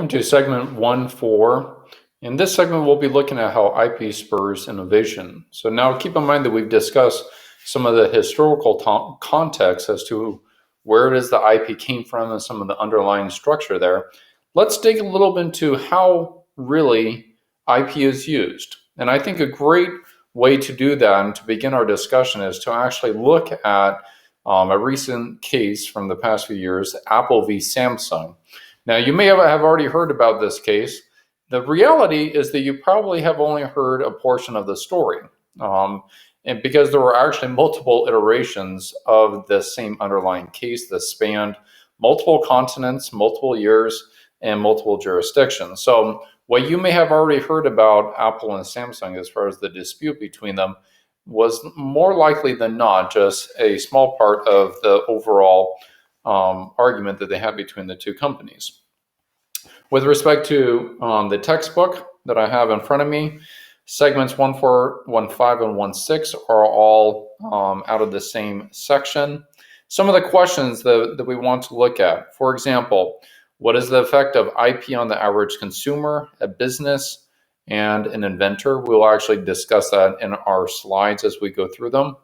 Welcome to segment 1.4. In this segment, we'll be looking at how IP spurs innovation. So now keep in mind that we've discussed some of the historical context as to where it is the IP came from and some of the underlying structure there. Let's dig a little bit into how really IP is used. And I think a great way to do that and to begin our discussion is to actually look at a recent case from the past few years, Apple v. Samsung. Now, you may have already heard about this case. The reality is that you probably have only heard a portion of the story. And because there were actually multiple iterations of the same underlying case that spanned multiple continents, multiple years, and multiple jurisdictions. So what you may have already heard about Apple and Samsung as far as the dispute between them was more likely than not just a small part of the overall argument that they had between the two companies. With respect to the textbook that I have in front of me, segments 1.4, 1.5, and 1.6 are all out of the same section. Some of the questions that we want to look at, for example, what is the effect of IP on the average consumer, a business, and an inventor? We'll actually discuss that in our slides as we go through them.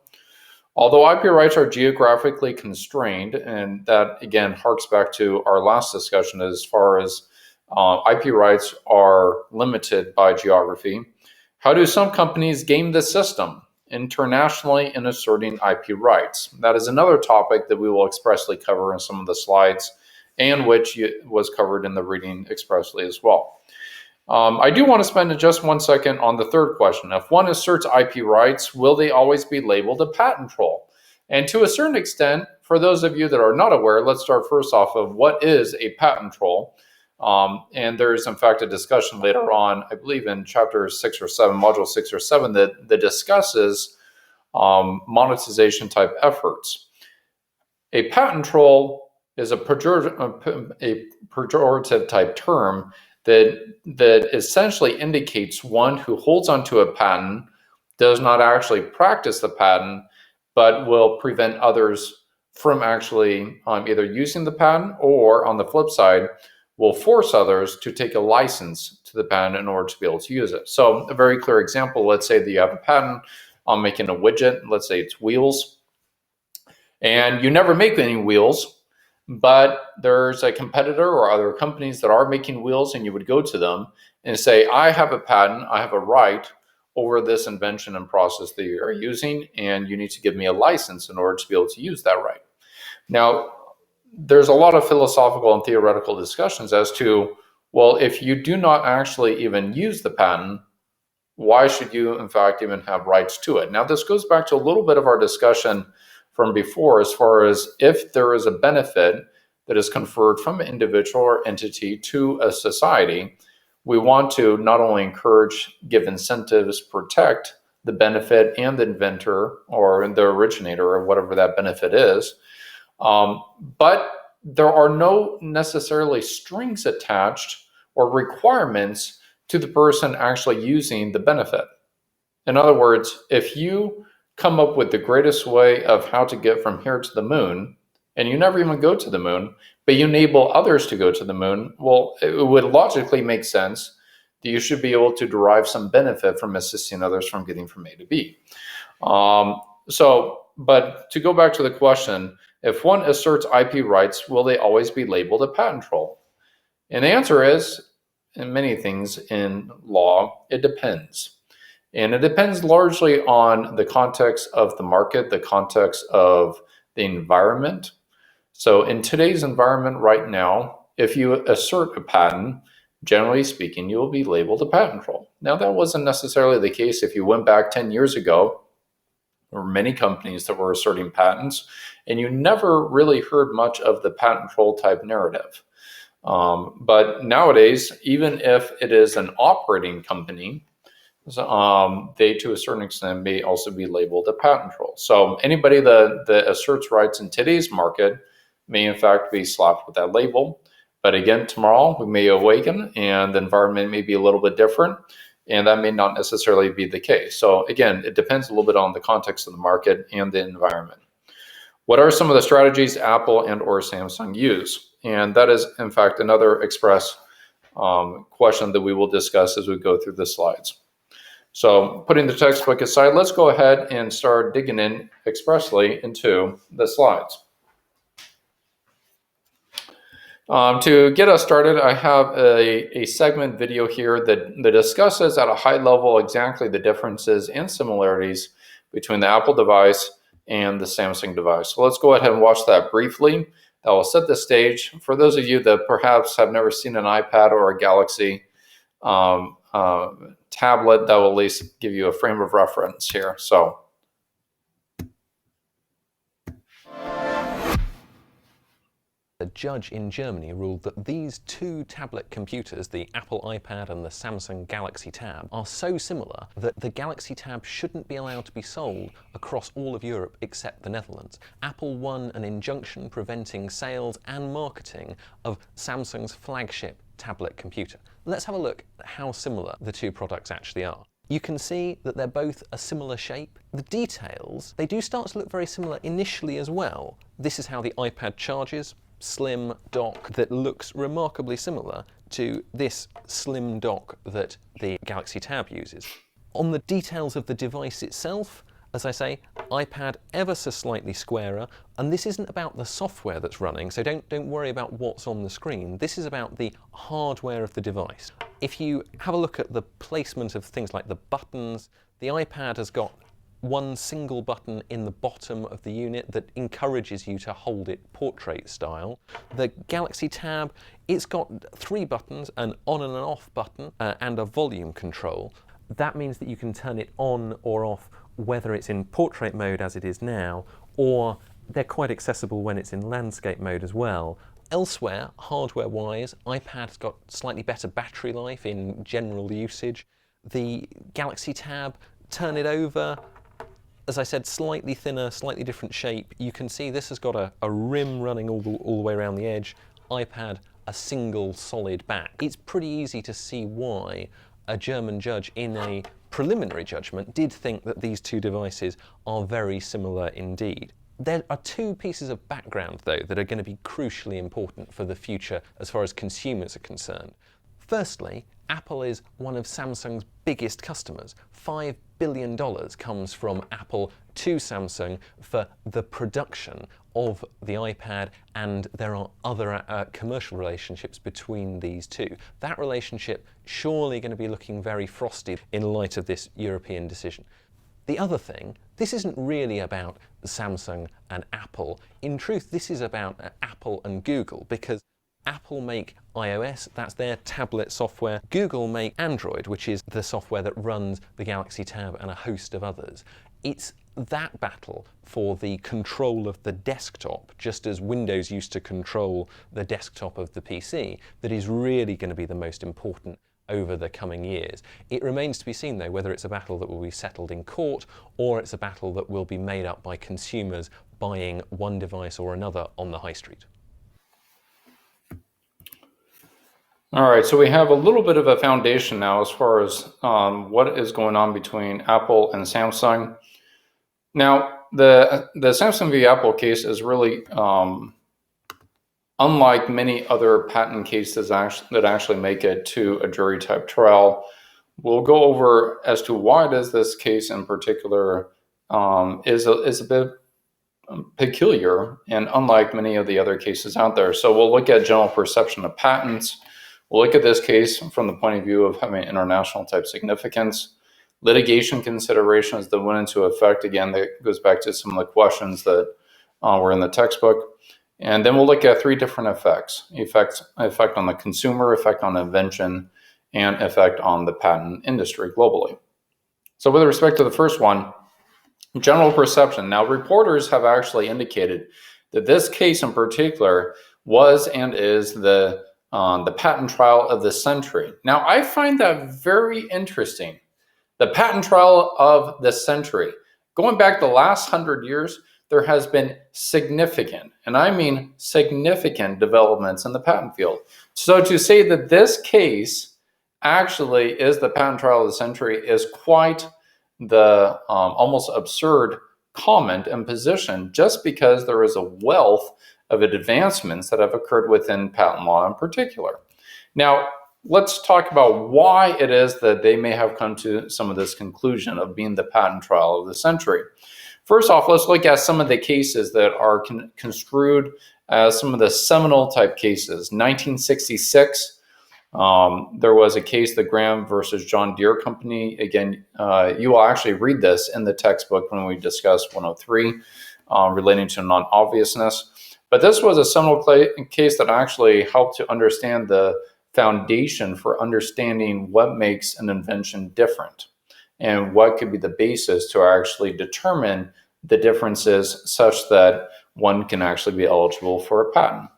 Although IP rights are geographically constrained, and that again harks back to our last discussion as far as IP rights are limited by geography, how do some companies game the system internationally in asserting IP rights? That is another topic that we will expressly cover in some of the slides, and which was covered in the reading expressly as well. I do want to spend just 1 second on the third question. If one asserts IP rights, will they always be labeled a patent troll? And to a certain extent, for those of you that are not aware, let's start first off of what is a patent troll. And there is, in fact, a discussion later on, I believe in chapter 6 or 7, module 6 or 7, that discusses monetization type efforts. A patent troll is a pejorative type term that essentially indicates one who holds onto a patent, does not actually practice the patent, but will prevent others from actually either using the patent, or on the flip side, will force others to take a license to the patent in order to be able to use it. So a very clear example, let's say that you have a patent on making a widget, let's say it's wheels, and you never make any wheels, but there's a competitor or other companies that are making wheels, and you would go to them and say, I have a patent, I have a right over this invention and process that you are using, and you need to give me a license in order to be able to use that right. Now, there's a lot of philosophical and theoretical discussions as to, well, if you do not actually even use the patent, why should you, in fact, even have rights to it? Now, this goes back to a little bit of our discussion from before as far as if there is a benefit that is conferred from an individual or entity to a society, we want to not only encourage, give incentives, protect the benefit and the inventor or the originator of whatever that benefit is, but there are no necessarily strings attached or requirements to the person actually using the benefit. In other words, if you come up with the greatest way of how to get from here to the moon, and you never even go to the moon, but you enable others to go to the moon, well, it would logically make sense that you should be able to derive some benefit from assisting others from getting from A to B. But to go back to the question, if one asserts IP rights, will they always be labeled a patent troll? And the answer is, in many things in law, it depends. And it depends largely on the context of the market, the context of the environment. So in today's environment right now, if you assert a patent, generally speaking, you will be labeled a patent troll. Now, that wasn't necessarily the case if you went back 10 years ago. There were many companies that were asserting patents, and you never really heard much of the patent troll type narrative. But nowadays, even if it is an operating company, they, to a certain extent, may also be labeled a patent troll. So anybody that asserts rights in today's market may, in fact, be slapped with that label. But again, tomorrow we may awaken and the environment may be a little bit different, and that may not necessarily be the case. So again, it depends a little bit on the context of the market and the environment. What are some of the strategies Apple and or Samsung use? And that is, in fact, another express question that we will discuss as we go through the slides. So putting the textbook aside, let's go ahead and start digging in expressly into the slides. To get us started, I have a segment video here that discusses at a high level exactly the differences and similarities between the Apple device and the Samsung device. So let's go ahead and watch that briefly. That will set the stage. For those of you that perhaps have never seen an iPad or a Galaxy tablet, that will at least give you a frame of reference here. So. A judge in Germany ruled that these two tablet computers, the Apple iPad and the Samsung Galaxy Tab, are so similar that the Galaxy Tab shouldn't be allowed to be sold across all of Europe except the Netherlands. Apple won an injunction preventing sales and marketing of Samsung's flagship tablet computer. Let's have a look at how similar the two products actually are. You can see that they're both a similar shape. The details, they do start to look very similar initially as well. This is how the iPad charges. Slim dock that looks remarkably similar to this slim dock that the Galaxy Tab uses. On the details of the device itself, as I say, iPad ever so slightly squarer, and this isn't about the software that's running, so don't worry about what's on the screen. This is about the hardware of the device. If you have a look at the placement of things like the buttons, the iPad has got one single button in the bottom of the unit that encourages you to hold it portrait style. The Galaxy Tab, it's got 3 buttons, an on and an off button, and a volume control. That means that you can turn it on or off whether it's in portrait mode as it is now, or they're quite accessible when it's in landscape mode as well. Elsewhere, hardware-wise, iPad's got slightly better battery life in general usage. The Galaxy Tab, turn it over, as I said, slightly thinner, slightly different shape. You can see this has got a rim running all the way around the edge. iPad, a single solid back. It's pretty easy to see why a German judge in a preliminary judgment did think that these two devices are very similar indeed. There are 2 pieces of background, though, that are going to be crucially important for the future as far as consumers are concerned. Firstly, Apple is one of Samsung's biggest customers. $5 billion comes from Apple to Samsung for the production of the iPad, and there are other commercial relationships between these two. That relationship surely going to be looking very frosty in light of this European decision. The other thing, this isn't really about Samsung and Apple. In truth, this is about Apple and Google, because Apple make iOS, that's their tablet software. Google make Android, which is the software that runs the Galaxy Tab and a host of others. It's that battle for the control of the desktop, just as Windows used to control the desktop of the PC, that is really going to be the most important over the coming years. It remains to be seen, though, whether it's a battle that will be settled in court or it's a battle that will be made up by consumers buying one device or another on the high street. All right, so we have a little bit of a foundation now as far as what is going on between Apple and Samsung. Now, the Samsung v. Apple case is really unlike many other patent cases that actually make it to a jury type trial. We'll go over as to why does this case in particular is a bit peculiar and unlike many of the other cases out there. So we'll look at general perception of patents. We'll look at this case from the point of view of having international type significance. Litigation considerations that went into effect. Again, that goes back to some of the questions that were in the textbook. And then we'll look at 3 different effects. Effect on the consumer, effect on invention, and effect on the patent industry globally. So with respect to the first one, general perception. Now, reporters have actually indicated that this case in particular was and is the patent trial of the century. Now, I find that very interesting. The patent trial of the century. Going back the last 100 years, there has been significant, and I mean significant, developments in the patent field. So to say that this case actually is the patent trial of the century is quite the almost absurd comment and position, just because there is a wealth of advancements that have occurred within patent law in particular. Now, let's talk about why it is that they may have come to some of this conclusion of being the patent trial of the century. First off, let's look at some of the cases that are construed as some of the seminal type cases. 1966, there was a case, the Graham versus John Deere Company. Again, you will actually read this in the textbook when we discuss 103 relating to non-obviousness. But this was a seminal case that actually helped to understand the foundation for understanding what makes an invention different and what could be the basis to actually determine the differences such that one can actually be eligible for a patent.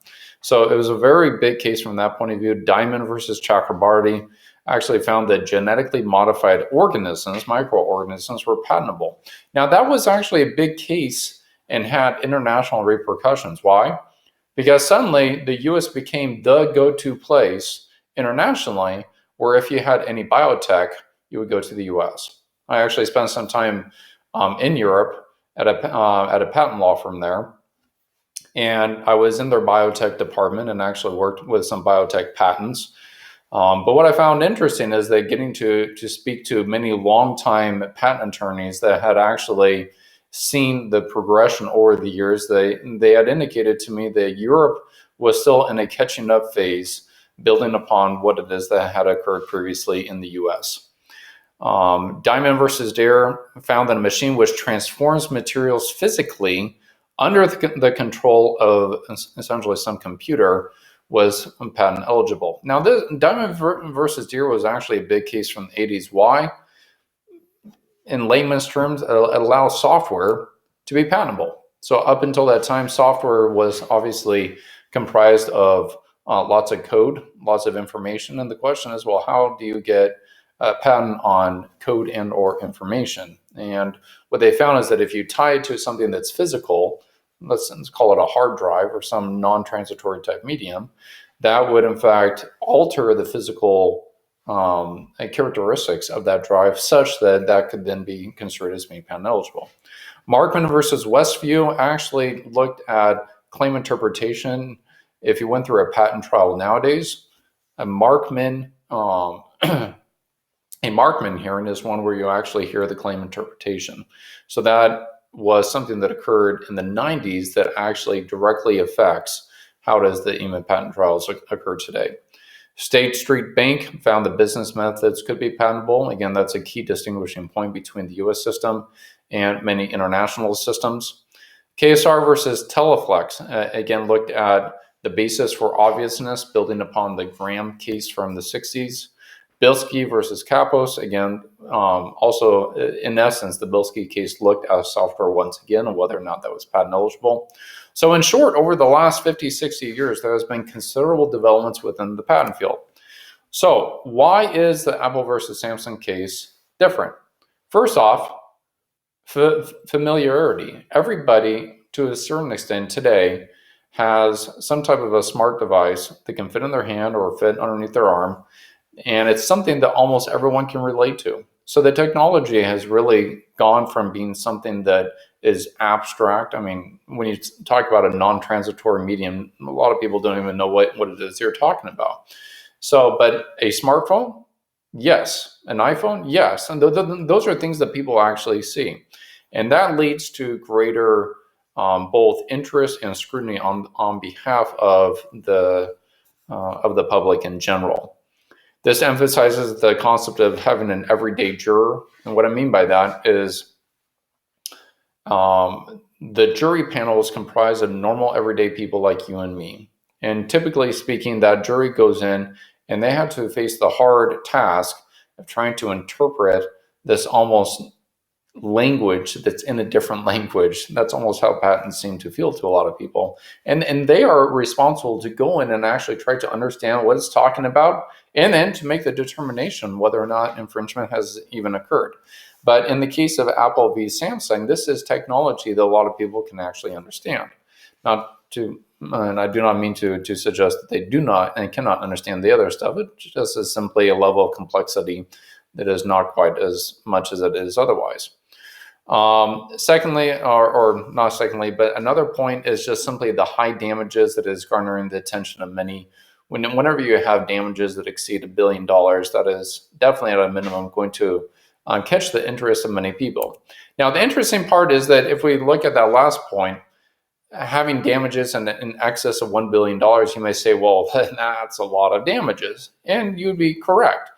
So it was a very big case from that point of view. Diamond versus Chakrabarty actually found that genetically modified organisms, microorganisms, were patentable. Now that was actually a big case and had international repercussions. Why? Because suddenly the US became the go-to place internationally where if you had any biotech, you would go to the US. I actually spent some time in Europe at a patent law firm there. And I was in their biotech department and actually worked with some biotech patents. But what I found interesting is that getting to speak to many longtime patent attorneys that had actually seen the progression over the years, they had indicated to me that Europe was still in a catching up phase, building upon what it is that had occurred previously in the US. Diamond versus Deere found that a machine which transforms materials physically under the control of essentially some computer was patent eligible. Now, this Diamond versus Deere was actually a big case from the 80s. Why? In layman's terms, it allows software to be patentable. So up until that time, software was obviously comprised of lots of code, lots of information. And the question is, well, how do you get a patent on code and or information? And what they found is that if you tie it to something that's physical, let's call it a hard drive or some non-transitory type medium, that would in fact alter the physical characteristics of that drive such that that could then be considered as being patent eligible. Markman versus Westview actually looked at claim interpretation. If you went through a patent trial nowadays, a Markman hearing is one where you actually hear the claim interpretation. So that was something that occurred in the 90s that actually directly affects how does the EMA patent trials occur today. State Street Bank found the business methods could be patentable. Again, that's a key distinguishing point between the US system and many international systems. KSR versus Teleflex, again, looked at the basis for obviousness, building upon the Graham case from the 60s. Bilski versus Kapos, again, also in essence, the Bilski case looked at software once again and whether or not that was patent eligible. So in short, over the last 50, 60 years, there has been considerable developments within the patent field. So why is the Apple versus Samsung case different? First off, familiarity. Everybody, to a certain extent today, has some type of a smart device that can fit in their hand or fit underneath their arm. And it's something that almost everyone can relate to. So the technology has really gone from being something that is abstract. I mean, when you talk about a non-transitory medium, a lot of people don't even know what it is you're talking about. So, but a smartphone, yes. An iPhone, yes. And those are things that people actually see. And that leads to greater both interest and scrutiny on behalf of the public in general. This emphasizes the concept of having an everyday juror. And what I mean by that is the jury panel is comprised of normal everyday people like you and me. And typically speaking, that jury goes in and they have to face the hard task of trying to interpret this almost language that's in a different language. That's almost how patents seem to feel to a lot of people. And they are responsible to go in and actually try to understand what it's talking about and then to make the determination whether or not infringement has even occurred. But in the case of Apple v. Samsung, this is technology that a lot of people can actually understand. And I do not mean to suggest that they do not and cannot understand the other stuff. It just is simply a level of complexity that is not quite as much as it is otherwise. Secondly, or not secondly, but another point is just simply the high damages that is garnering the attention of many whenever you have damages that exceed $1 billion, that is definitely at a minimum going to catch the interest of many people. Now, the interesting part is that if we look at that last point, having damages in excess of $1 billion, you may say, well, that's a lot of damages. And you'd be correct.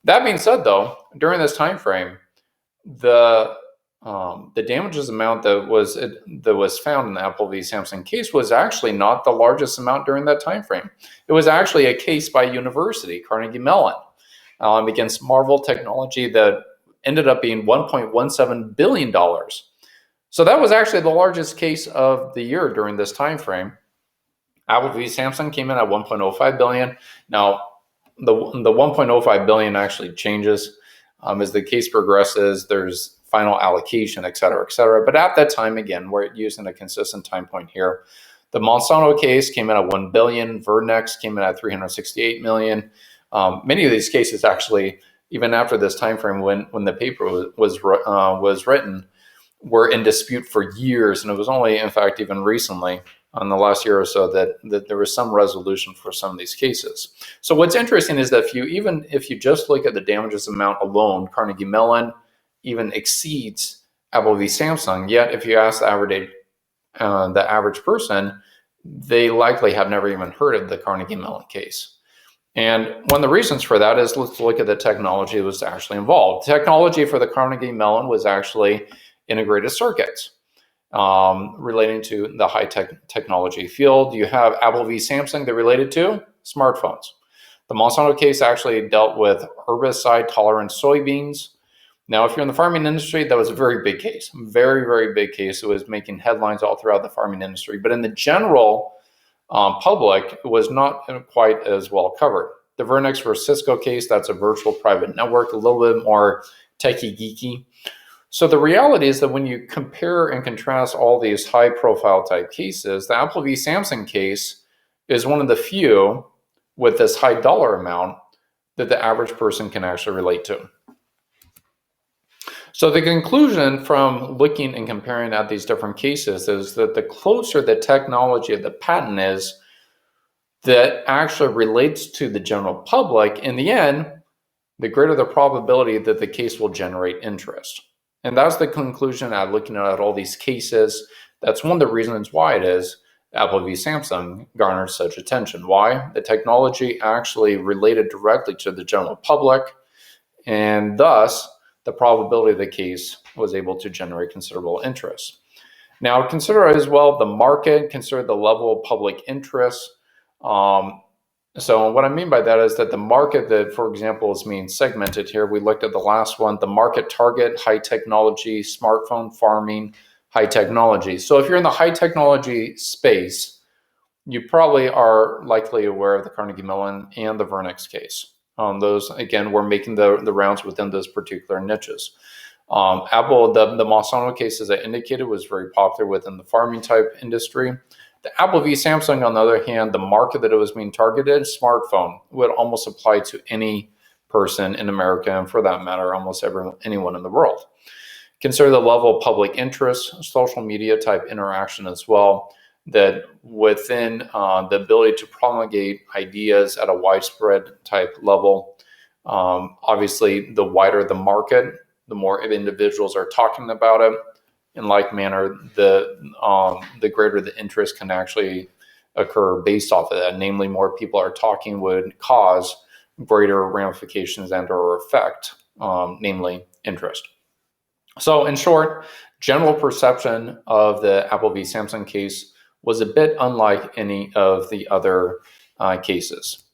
That being said, though, during this time frame, the damages amount that was found in the Apple v. Samsung case was actually not the largest amount during that time frame. It was actually a case by university, Carnegie Mellon, against Marvell Technology that ended up being $1.17 billion. So that was actually the largest case of the year during this time frame. Apple v. Samsung came in at 1.05 billion. Now, the 1.05 billion actually changes as the case progresses. There's final allocation, et cetera, et cetera. But at that time, again, we're using a consistent time point here. The Monsanto case came in at 1 billion. Vernex came in at 368 million. Many of these cases actually, even after this time frame when the paper was written, were in dispute for years, and it was only, in fact, even recently, on the last year or so, that there was some resolution for some of these cases. So what's interesting is that even if you just look at the damages amount alone, Carnegie Mellon even exceeds Apple v. Samsung. Yet, if you ask the average person, they likely have never even heard of the Carnegie Mellon case. And one of the reasons for that is, let's look at the technology that was actually involved. Technology for the Carnegie Mellon was actually integrated circuits relating to the high-tech technology field. You have Apple v. Samsung that related to smartphones. The Monsanto case actually dealt with herbicide-tolerant soybeans. Now, if you're in the farming industry, that was a very big case, very, very big case. It was making headlines all throughout the farming industry. But in the general public, it was not quite as well covered. The Vernex versus Cisco case, that's a virtual private network, a little bit more techie geeky. So the reality is that when you compare and contrast all these high-profile type cases, the Apple v. Samsung case is one of the few with this high dollar amount that the average person can actually relate to. So the conclusion from looking and comparing at these different cases is that the closer the technology of the patent is that actually relates to the general public, in the end, the greater the probability that the case will generate interest. And that's the conclusion at looking at all these cases. That's one of the reasons why it is Apple v. Samsung garnered such attention. Why? The technology actually related directly to the general public, and thus the probability of the case was able to generate considerable interest. Now, consider as well the market, consider the level of public interest. So what I mean by that is that the market that, for example, is being segmented here, we looked at the last one, the market target, high technology, smartphone, farming, high technology. So if you're in the high technology space, you probably are likely aware of the Carnegie Mellon and the Vernex case. Those, again, were making the rounds within those particular niches. Apple, the Monsanto case, as I indicated, was very popular within the farming type industry. The Apple v. Samsung, on the other hand, the market that it was being targeted, smartphone, would almost apply to any person in America, and for that matter, almost anyone in the world. Consider the level of public interest, social media type interaction as well, that within the ability to promulgate ideas at a widespread type level, obviously the wider the market, the more individuals are talking about it. In like manner, the greater the interest can actually occur based off of that. Namely, more people are talking would cause greater ramifications and or effect, namely interest. So in short, general perception of the Apple v. Samsung case was a bit unlike any of the other cases.